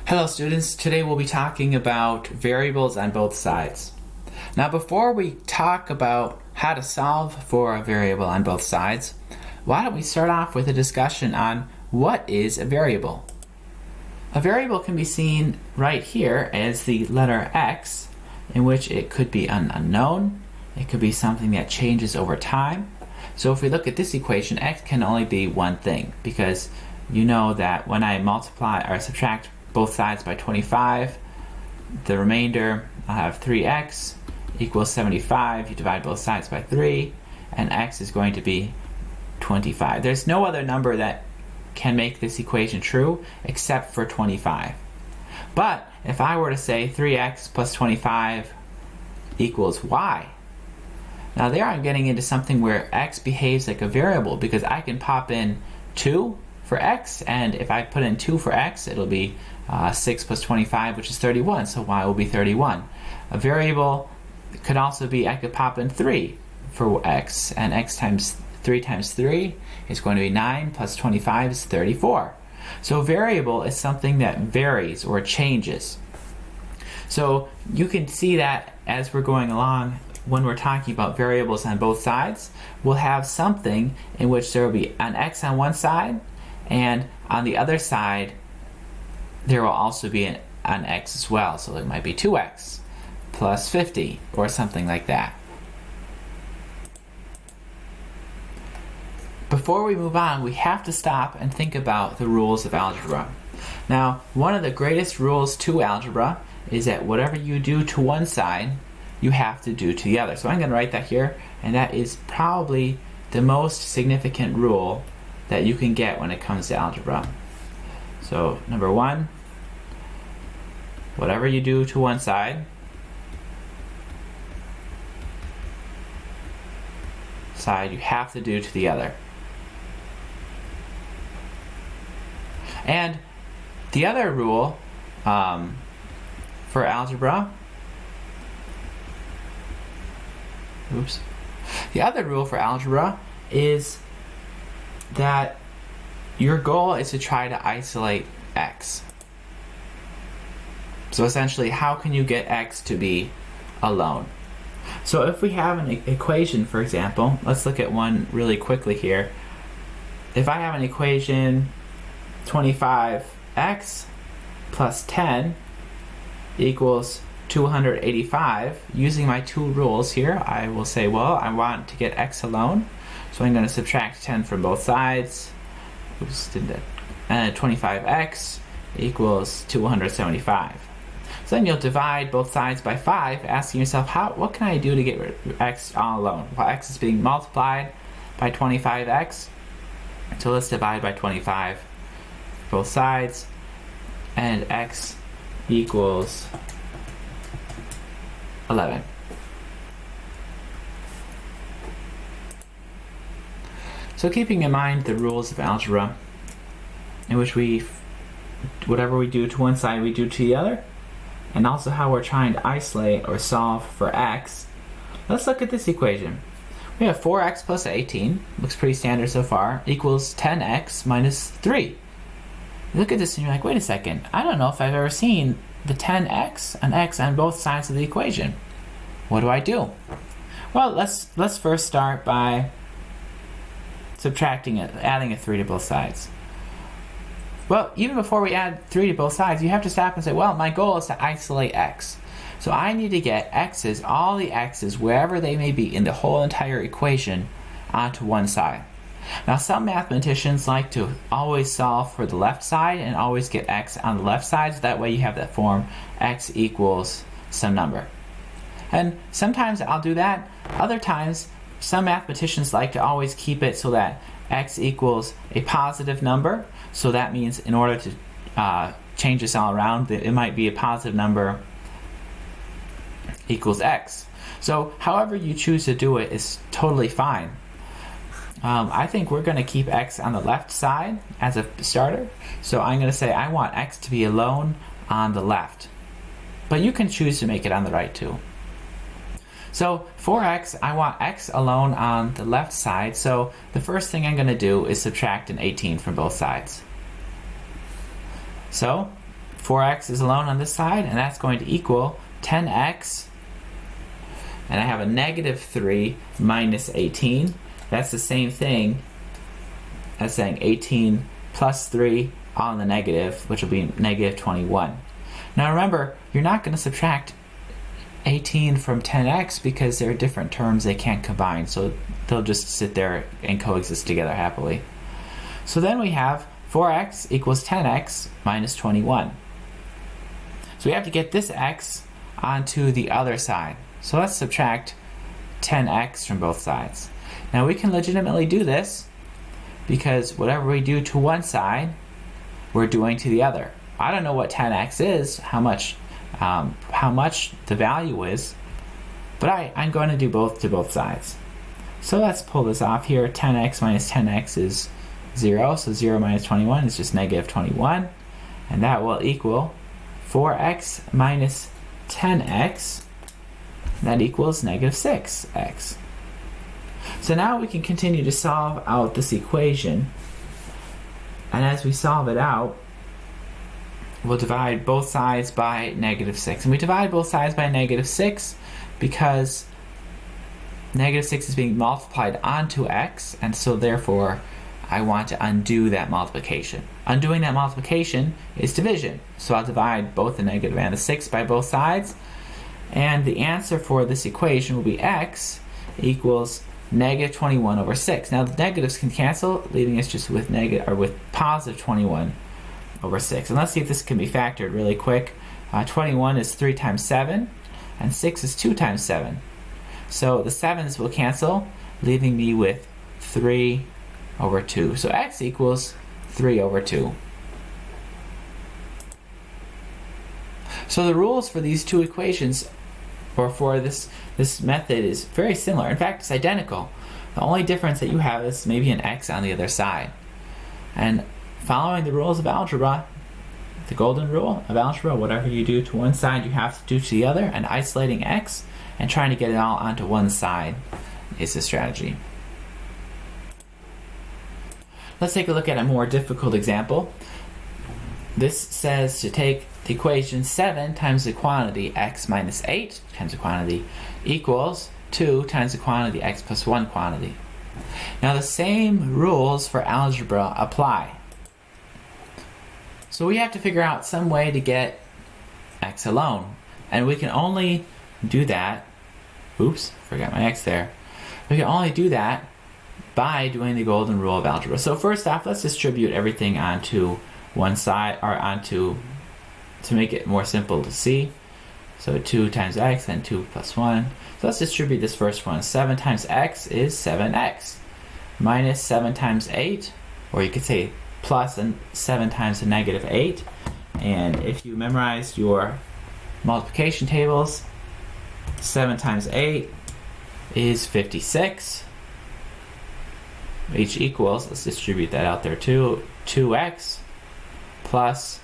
Hello students, today we'll be talking about variables on both sides. Now before we talk about how to solve for a variable on both sides, why don't we start off with a discussion on what is a variable. A variable can be seen right here as the letter x, in which it could be an unknown, it could be something that changes over time. So if we look at this equation, x can only be one thing, because you know that when I multiply or subtract both sides by 25, the remainder, I'll have 3x equals 75. You divide both sides by 3, and x is going to be 25. There's no other number that can make this equation true except for 25. But if I were to say 3x plus 25 equals y, now there I'm getting into something where x behaves like a variable, because I can pop in 2 for x, and if I put in 2 for x, it'll be 6 plus 25, which is 31, so y will be 31. A variable could also be, I could pop in 3 for x, and x times 3 times 3 is going to be 9, plus 25 is 34. So a variable is something that varies or changes. So you can see that as we're going along, when we're talking about variables on both sides, we'll have something in which there will be an x on one side, and on the other side there will also be an x as well. So it might be 2x plus 50 or something like that. Before we move on, we have to stop and think about the rules of algebra. Now, one of the greatest rules to algebra is that whatever you do to one side, you have to do to the other. So I'm going to write that here, and that is probably the most significant rule that you can get when it comes to algebra. So number 1, whatever you do to one side, you have to do to the other. And the other rule for algebra, the other rule for algebra is that your goal is to try to isolate x. So essentially, how can you get x to be alone? So if we have an equation, for example, let's look at one really quickly here. If I have an equation 25x plus 10 equals 285, using my two rules here, I will say, well, I want to get x alone, so I'm going to subtract 10 from both sides. And 25x equals 275. So then you'll divide both sides by 5, asking yourself, what can I do to get x all alone? Well, x is being multiplied by 25x, so let's divide by 25 both sides, and x equals 11. So keeping in mind the rules of algebra, in which whatever we do to one side we do to the other, and also how we're trying to isolate or solve for x, let's look at this equation. We have 4x plus 18, looks pretty standard so far, equals 10x minus 3. You look at this and you're like, wait a second, I don't know if I've ever seen the 10x, an x on both sides of the equation. What do I do? Well, let's first start by subtracting it, adding a 3 to both sides. Well, even before we add 3 to both sides, you have to stop and say, well, my goal is to isolate x. So I need to get x's, all the x's, wherever they may be in the whole entire equation, onto one side. Now, some mathematicians like to always solve for the left side and always get x on the left side, so that way you have that form x equals some number. And sometimes I'll do that. Other times, some mathematicians like to always keep it so that x equals a positive number. So that means in order to change this all around, it might be a positive number equals x. So however you choose to do it is totally fine. I think we're going to keep x on the left side as a starter. So I'm going to say I want x to be alone on the left. But you can choose to make it on the right too. So for x, I want x alone on the left side, so the first thing I'm going to do is subtract an 18 from both sides. So 4x is alone on this side, and that's going to equal 10x, and I have a negative 3 minus 18. That's the same thing as saying 18 plus 3 on the negative, which will be negative 21. Now remember, you're not going to subtract 18 from 10x because they're different terms, they can't combine, so they'll just sit there and coexist together happily. So then we have 4x equals 10x minus 21. So we have to get this x onto the other side. So let's subtract 10x from both sides. Now we can legitimately do this because whatever we do to one side, we're doing to the other. I don't know what 10x is, how much the value is, but I'm going to do both to both sides. So let's pull this off here. 10x minus 10x is 0, so 0 minus 21 is just negative 21, and that will equal 4x minus 10x, that equals negative 6x. So now we can continue to solve out this equation, and as we solve it out, we'll divide both sides by negative 6. And we divide both sides by negative 6 because negative 6 is being multiplied onto x, and so therefore I want to undo that multiplication. Undoing that multiplication is division. So I'll divide both the negative and the 6 by both sides, and the answer for this equation will be x equals negative 21 over 6. Now the negatives can cancel, leaving us just with positive 21 over 6. And let's see if this can be factored really quick. 21 is 3 times 7, and 6 is 2 times 7. So the 7's will cancel, leaving me with 3 over 2. So x equals 3 over 2. So the rules for these two equations, or for this method, is very similar. In fact, it's identical. The only difference that you have is maybe an x on the other side. And following the rules of algebra, the golden rule of algebra, whatever you do to one side, you have to do to the other, and isolating x and trying to get it all onto one side is the strategy. Let's take a look at a more difficult example. This says to take the equation 7 times the quantity x minus 8 times the quantity equals 2 times the quantity x plus 1 quantity. Now the same rules for algebra apply. So we have to figure out some way to get x alone. And we can only do that, oops, forgot my x there. We can only do that by doing the golden rule of algebra. So first off, let's distribute everything onto one side, or to make it more simple to see. So 2 times x, then 2 plus 1. So let's distribute this first one. 7 times x is 7x. Minus 7 times 8, or you could say plus 7 times the negative 8. And if you memorized your multiplication tables, 7 times 8 is 56. Each equals, let's distribute that out there too, 2x plus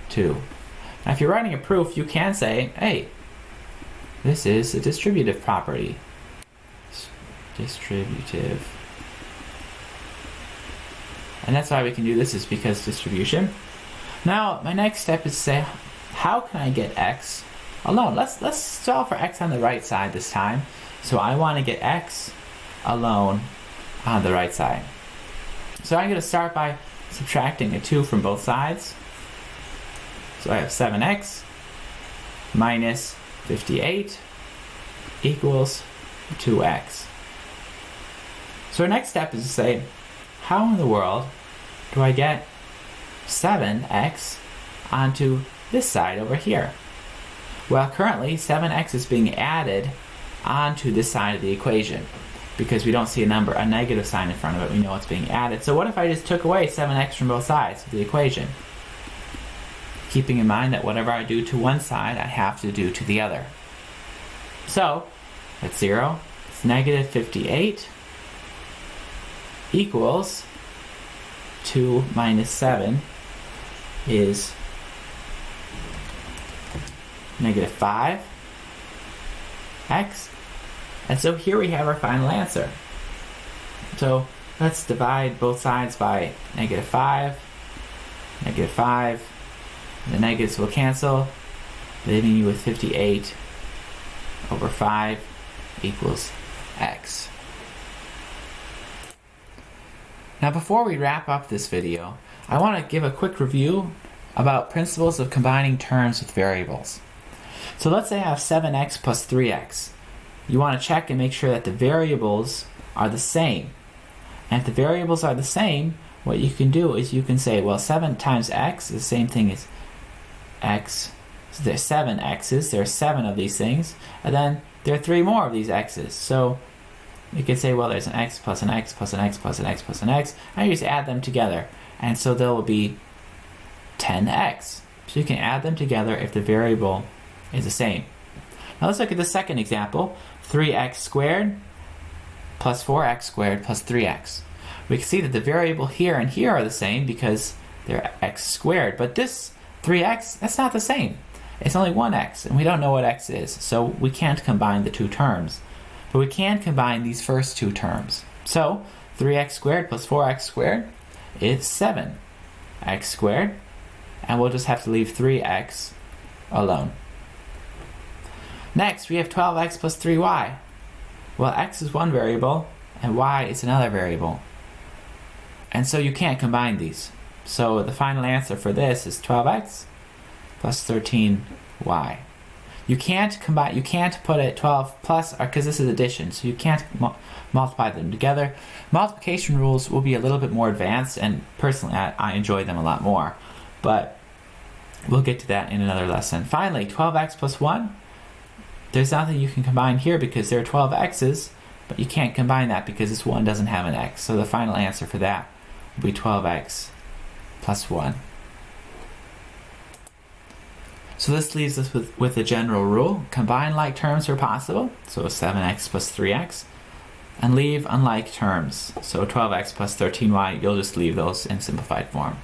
2. Now if you're writing a proof, you can say, hey, this is a distributive property. Distributive. And that's why we can do this, is because distribution. Now my next step is to say, how can I get x alone? Let's solve for x on the right side this time. So I want to get x alone on the right side. So I'm going to start by subtracting a 2 from both sides. So I have 7x minus 58 equals 2x. So our next step is to say, how in the world do I get 7x onto this side over here? Well, currently 7x is being added onto this side of the equation because we don't see a negative sign in front of it. We know it's being added. So what if I just took away 7x from both sides of the equation? Keeping in mind that whatever I do to one side, I have to do to the other. So that's 0. It's negative 58 equals 2 minus 7 is negative 5x. And so here we have our final answer. So let's divide both sides by negative 5, The negatives will cancel, leaving you with 58 over 5 equals x. Now before we wrap up this video, I want to give a quick review about principles of combining terms with variables. So let's say I have 7x plus 3x. You want to check and make sure that the variables are the same. And if the variables are the same, what you can do is you can say, well, 7 times x is the same thing as x. So there's 7 x's, there are 7 of these things, and then there are 3 more of these x's. So you could say, well, there's an x plus an x plus an x plus an x plus an x, and you just add them together. And so there will be 10x. So you can add them together if the variable is the same. Now let's look at the second example, 3x squared plus 4x squared plus 3x. We can see that the variable here and here are the same because they're x squared, but this 3x, that's not the same. It's only 1x, and we don't know what x is, so we can't combine the two terms. But we can combine these first two terms. So 3x squared plus 4x squared is 7x squared, and we'll just have to leave 3x alone. Next, we have 12x plus 3y. Well, x is one variable, and y is another variable. And so you can't combine these. So the final answer for this is 12x plus 13y. You can't combine, you can't put it 12 plus, because this is addition, so you can't multiply them together. Multiplication rules will be a little bit more advanced, and personally I enjoy them a lot more. But we'll get to that in another lesson. Finally, 12x plus 1. There's nothing you can combine here because there are 12 x's, but you can't combine that because this 1 doesn't have an x. So the final answer for that will be 12x plus 1. So this leaves us with a general rule. Combine like terms where possible, so 7x plus 3x, and leave unlike terms. So 12x plus 13y, you'll just leave those in simplified form.